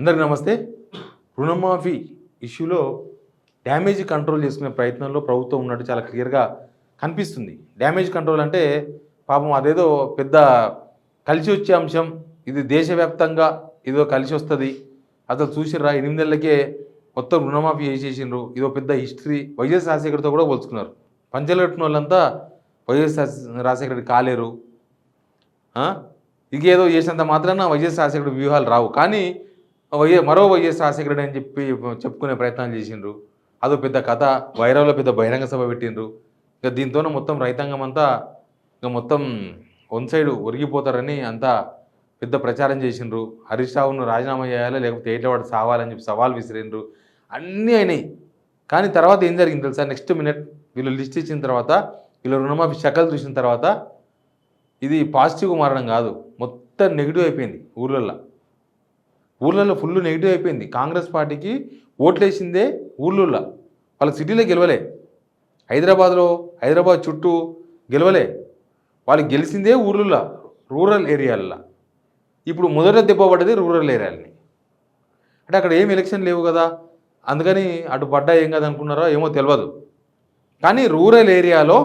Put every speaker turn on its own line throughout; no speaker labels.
అందరికీ నమస్తే. రుణమాఫీ ఇష్యూలో డ్యామేజ్ కంట్రోల్ చేసుకునే ప్రయత్నంలో ప్రభుత్వం ఉన్నట్టు చాలా క్లియర్‌గా కనిపిస్తుంది. డ్యామేజ్ కంట్రోల్ అంటే పాపం అదేదో పెద్ద కలిసి వచ్చే అంశం. ఇది దేశవ్యాప్తంగా ఏదో కలిసొస్తది. అసలు చూసిర్రా 8 నెలలకే మొత్తం రుణమాఫీ చేసేసిండ్రు. ఇదో పెద్ద హిస్టరీ. వైఎస్ రాజశేఖర్‌తో కూడా పోల్చుకున్నారు. పంచెలు కట్టినోళ్ళంతా వైఎస్ రాజశేఖర్ కాలేరు. ఇకేదో చేసినంత మాత్రాన వైఎస్ రాజశేఖర్ వ్యూహాలు రావు. కానీ మరో వైఎస్ రాజశేఖర్ అని చెప్పి చెప్పుకునే ప్రయత్నాలు చేసిండ్రు. అదో పెద్ద కథ. వైరాలో పెద్ద బహిరంగ సభ పెట్టిండ్రు. ఇక దీంతోనే మొత్తం రైతాంగం అంతా ఇక మొత్తం వన్ సైడ్ ఒరిగిపోతారని అంతా పెద్ద ప్రచారం చేసిండ్రు. హరీష్ రావును రాజీనామా చేయాలి, లేకపోతే ఏటవాడు సావాలని చెప్పి సవాల్ విసిరిండ్రు. అన్నీ అయినాయి. కానీ తర్వాత ఏం జరిగింది తెలుసా? నెక్స్ట్ మినిట్ వీళ్ళు లిస్ట్ ఇచ్చిన తర్వాత, వీళ్ళు రుణమాఫీ శకలు చూసిన తర్వాత ఇది పాజిటివ్గా మారడం కాదు, మొత్తం నెగిటివ్ అయిపోయింది. ఊర్లలో ఫుల్ నెగిటివ్ అయిపోయింది. కాంగ్రెస్ పార్టీకి ఓట్లేసిందే ఊర్లలో. వాళ్ళకి సిటీలో గెలవలే. హైదరాబాద్ చుట్టూ గెలవలే. వాళ్ళు గెలిచిందే ఊర్లలో, రూరల్ ఏరియాలలో. ఇప్పుడు మొదట దెబ్బ పడ్డది రూరల్ ఏరియాలని. అంటే అక్కడ ఏం ఎలక్షన్ లేవు కదా, అందుకని అటు పడ్డా ఏం కాదు అనుకున్నారో ఏమో తెలియదు. కానీ రూరల్ ఏరియాలో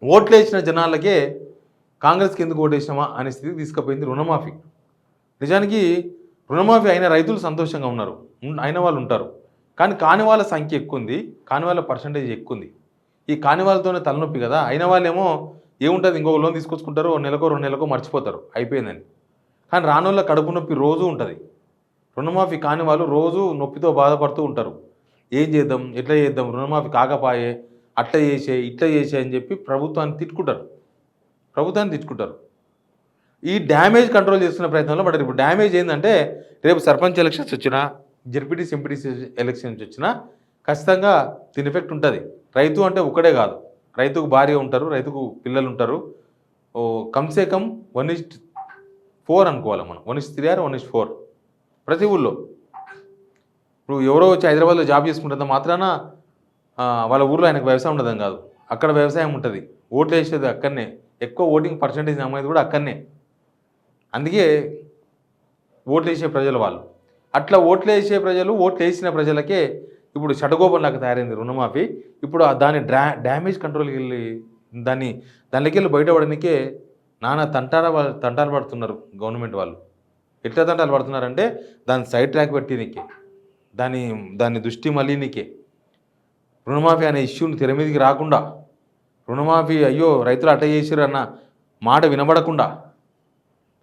ఓట్లేసిన జనాలకే కాంగ్రెస్కి ఎందుకు ఓటేసినామా అనే స్థితికి తీసుకుపోయింది రుణమాఫీ. నిజానికి రుణమాఫీ అయిన రైతులు సంతోషంగా ఉన్నారు, అయిన వాళ్ళు ఉంటారు. కానీ కాని వాళ్ళ సంఖ్య ఎక్కువ ఉంది, కాని వాళ్ళ పర్సంటేజ్ ఎక్కువ ఉంది. ఈ కాని వాళ్ళతోనే తలనొప్పి కదా. అయిన వాళ్ళేమో ఏముంటుంది, ఇంకో లోన్ తీసుకొచ్చుకుంటారు, 1 నెలకో 2 నెలకో మర్చిపోతారు, అయిపోయిందని. కానీ రానోళ్ళ కడుపు నొప్పి రోజు ఉంటుంది. రుణమాఫీ కాని వాళ్ళు రోజు నొప్పితో బాధపడుతూ ఉంటారు. ఏం చేద్దాం, ఎట్లా చేద్దాం, రుణమాఫీ కాకపాయే, అట్లా చేసే ఇట్లా చేసే అని చెప్పి ప్రభుత్వాన్ని తిట్టుకుంటారు. ఈ డ్యామేజ్ కంట్రోల్ చేస్తున్న ప్రయత్నంలో పడ్డారు. ఇప్పుడు డ్యామేజ్ ఏంటంటే, రేపు సర్పంచ్ ఎలక్షన్స్ వచ్చినా, జెడ్పీటీసీ ఎంపీటీసీ ఎలక్షన్స్ వచ్చినా ఖచ్చితంగా దీని ఎఫెక్ట్ ఉంటుంది. రైతు అంటే ఒకడే కాదు, రైతుకు భార్య ఉంటారు, రైతుకు పిల్లలు ఉంటారు. కమ్సే కమ్ 1:4 అనుకోవాలి మనం, 1:3 or 1:4 ప్రతి ఊళ్ళో. ఇప్పుడు ఎవరో వచ్చి హైదరాబాద్లో జాబ్ చేసుకుంటున్న మాత్రాన వాళ్ళ ఊళ్ళో ఆయనకు వ్యవసాయం ఉండదని కాదు, అక్కడ వ్యవసాయం ఉంటుంది. ఓట్లు వేసేది అక్కడనే, ఎక్కువ ఓటింగ్ పర్సంటేజ్ నమ్మేది కూడా అక్కడనే. అందుకే ఓట్లు వేసే ప్రజలు వాళ్ళు. అట్లా ఓట్లు వేసే ప్రజలు, ఓట్లు వేసిన ప్రజలకే ఇప్పుడు షటగోపంలాగా తయారైంది రుణమాఫీ. ఇప్పుడు దాని డ్యామేజ్ కంట్రోల్కి వెళ్ళి దానిలోకి వెళ్ళి బయటపడడానికే నానా తంటాలు పడుతున్నారు గవర్నమెంట్ వాళ్ళు. ఎట్లా తంటాలు పడుతున్నారంటే, దాన్ని సైడ్ ట్రాక్ పెట్టినకే, దాని దృష్టి మళ్ళీనికే, రుణమాఫీ అనే ఇష్యూని తెర మీదకి రాకుండా, రుణమాఫీ అయ్యో రైతులు అట్ట చేసిరు అన్న మాట వినబడకుండా,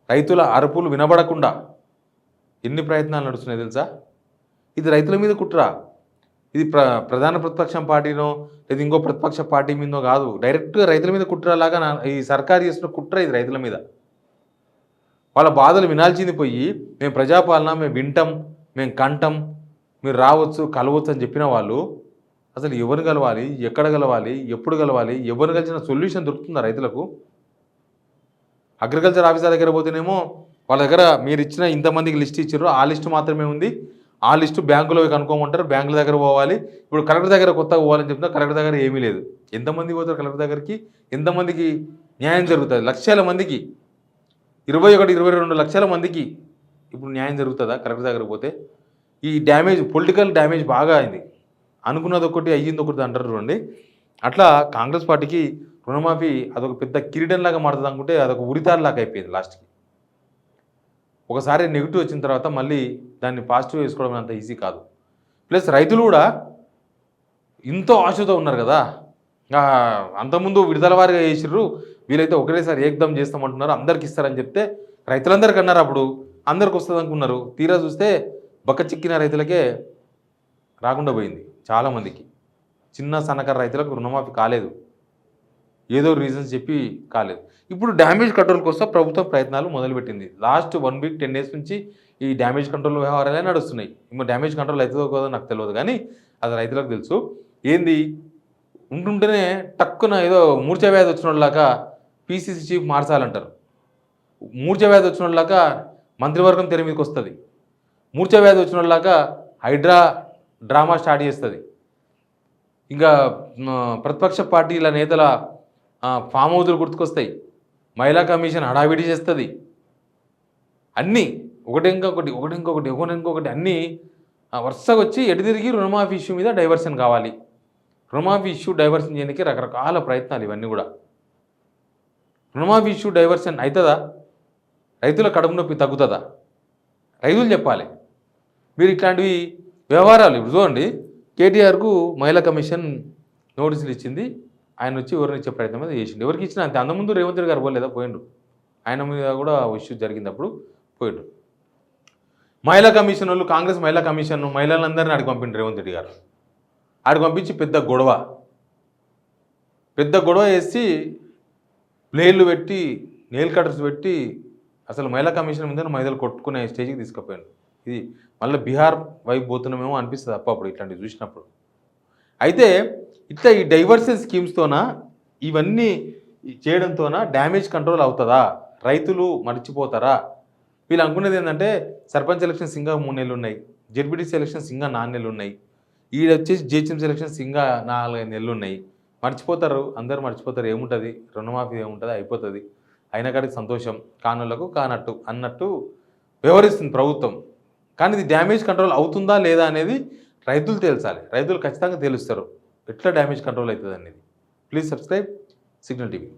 రైతుల అరుపులు వినబడకుండా ఎన్ని ప్రయత్నాలు నడుస్తున్నాయి తెలుసా? ఇది రైతుల మీద కుట్ర. ఇది ప్రధాన ప్రతిపక్షం పార్టీనో లేదా ఇంకో ప్రతిపక్ష పార్టీ మీదో కాదు, డైరెక్ట్గా రైతుల మీద కుట్రలాగా ఈ సర్కారు చేస్తున్న కుట్ర ఇది రైతుల మీద. వాళ్ళ బాధలు వినాల్సింది పోయి, మేము ప్రజాపాలన, మేము వింటాం, మేము కంటాం, మీరు రావచ్చు కలవచ్చు అని చెప్పిన వాళ్ళు అసలు ఎవరు కలవాలి, ఎక్కడ కలవాలి, ఎప్పుడు కలవాలి, ఎవరు కలిసిన సొల్యూషన్ దొరుకుతుందా రైతులకు? అగ్రికల్చర్ ఆఫీసర్ దగ్గర పోతేనేమో వాళ్ళ దగ్గర మీరు ఇచ్చిన ఇంతమందికి లిస్ట్ ఇచ్చారు, ఆ లిస్టు మాత్రమే ఉంది, ఆ లిస్టు బ్యాంకులో కనుక్కోమంటారు, బ్యాంకుల దగ్గర పోవాలి. ఇప్పుడు కలెక్టర్ దగ్గర కొత్తగా పోవాలని చెప్తున్నా, కలెక్టర్ దగ్గర ఏమీ లేదు. ఎంతమంది పోతారు కలెక్టర్ దగ్గరికి? ఎంతమందికి న్యాయం జరుగుతుంది? లక్షల మందికి, 21-22 లక్షల మందికి ఇప్పుడు న్యాయం జరుగుతుందా కలెక్టర్ దగ్గర పోతే? ఈ పొలిటికల్ డ్యామేజ్ బాగా అయింది. అనుకున్నది ఒకటి అయ్యింది ఒకటి అంటారు చూడండి. అట్లా కాంగ్రెస్ పార్టీకి రుణమాఫీ అదొక పెద్ద కిరీటంలాగా మారుతుంది అనుకుంటే అదొక ఉరితాడులాగా అయిపోయింది లాస్ట్కి. ఒకసారి నెగిటివ్ వచ్చిన తర్వాత మళ్ళీ దాన్ని పాజిటివ్ వేసుకోవడం అంత ఈజీ కాదు. ప్లస్ రైతులు కూడా ఎంతో ఆశతో ఉన్నారు కదా. అంతకుముందు విడుదల వారిగా చేసిర్రు, వీలైతే ఒకటేసారి ఏకదం చేస్తామంటున్నారు, అందరికి ఇస్తారని చెప్తే రైతులందరికీ అన్నారు, అప్పుడు అందరికి వస్తుంది అనుకున్నారు. తీరా చూస్తే బక్క చిక్కిన రైతులకే రాకుండా పోయింది. చాలామందికి చిన్న సన్నకారు రైతులకు రుణమాఫీ కాలేదు, ఏదో రీజన్స్ చెప్పి కాలేదు. ఇప్పుడు డ్యామేజ్ కంట్రోల్ కోసం ప్రభుత్వం ప్రయత్నాలు మొదలుపెట్టింది. లాస్ట్ 1 week 10 days నుంచి ఈ డ్యామేజ్ కంట్రోల్ వ్యవహారాలే నడుస్తున్నాయి. ఇప్పుడు డ్యామేజ్ కంట్రోల్ అవుతుందో కాదో నాకు తెలియదు, కానీ అది రైతులకు తెలుసు. ఏంది ఉంటుంటేనే టక్కున ఏదో మూర్ఛ వ్యాధి వచ్చిన వాళ్ళలాగా పీసీసీ చీఫ్ మార్చాలంటారు. మూర్ఛ వ్యాధి వచ్చిన వాళ్ళలాగా మంత్రివర్గం తెర మీదకి వస్తుంది. మూర్ఛ వ్యాధి వచ్చిన వాళ్ళలాగా హైడ్రా డ్రామా స్టార్ట్ చేస్తుంది. ఇంకా ప్రతిపక్ష పార్టీల నేతల ఫామ్ హౌజులు గుర్తుకొస్తాయి. మహిళా కమిషన్ హడావిడి చేస్తుంది. అన్నీ ఒకటి అన్నీ వరుసగా వచ్చి ఎటు తిరిగి రుణమాఫీ ఇష్యూ మీద డైవర్షన్ కావాలి. రుణమాఫీ ఇష్యూ డైవర్షన్ చేయడానికి రకరకాల ప్రయత్నాలు ఇవన్నీ కూడా. రుణమాఫీ ఇష్యూ డైవర్షన్ అవుతుందా? రైతుల కడుపు నొప్పి తగ్గుతుందా? రైతులు చెప్పాలి. మీరు ఇట్లాంటివి వ్యవహారాలు ఇప్పుడు చూడండి, కేటీఆర్కు మహిళా కమిషన్ నోటీసులు ఇచ్చింది. ఆయన వచ్చి ఎవరిని ఇచ్చే ప్రయత్నం మీద చేసిండు. ఎవరికి ఇచ్చినా అంతే. అంతకుముందు రేవంత్ రెడ్డి గారు పోలేదా? పోయిండు. ఆయన మీద కూడా ఇష్యూ జరిగినప్పుడు పోయిండు. మహిళా కమిషన్ వాళ్ళు, కాంగ్రెస్ మహిళా కమిషన్ మహిళలందరినీ ఆడికి పంపిండు రేవంత్ రెడ్డి గారు. ఆడికి పంపించి పెద్ద గొడవ వేసి ప్లేన్లు పెట్టి నెయిల్ కటర్స్ పెట్టి అసలు మహిళా కమిషన్ మీద మహిళలు కొట్టుకునే స్టేజ్కి తీసుకుపోయాడు. ఇది మళ్ళీ బీహార్ వైపు పోతున్నామేమో అనిపిస్తుంది అప్పుడు ఇట్లాంటివి చూసినప్పుడు. అయితే ఇట్లా ఈ డైవర్షన్ స్కీమ్స్తోన ఇవన్నీ చేయడంతోన డ్యామేజ్ కంట్రోల్ అవుతుందా? రైతులు మర్చిపోతారా? వీళ్ళు అనుకునేది ఏంటంటే సర్పంచ్ ఎలక్షన్స్ ఇంకా 3 నెలలు ఉన్నాయి, జెడ్పీటీసీ ఎలక్షన్స్ ఇంకా 4 నెలలు ఉన్నాయి, వచ్చేసి జిహెచ్ఎంసీ ఎలక్షన్స్ ఇంకా 4 నెలలు ఉన్నాయి. మర్చిపోతారు, అందరూ మర్చిపోతారు. ఏముంటుంది, రుణమాఫీ ఏముంటుంది, అయిపోతుంది, అయిన కాడికి సంతోషం, కానులకు కానట్టు అన్నట్టు వ్యవహరిస్తుంది ప్రభుత్వం. కానీ ఇది డ్యామేజ్ కంట్రోల్ అవుతుందా లేదా అనేది రైతులు తేల్చాలి. రైతులు ఖచ్చితంగా తెలుస్తారు ఎట్లా డ్యామేజ్ కంట్రోల్ అవుతుంది అనేది. Please subscribe signal TV.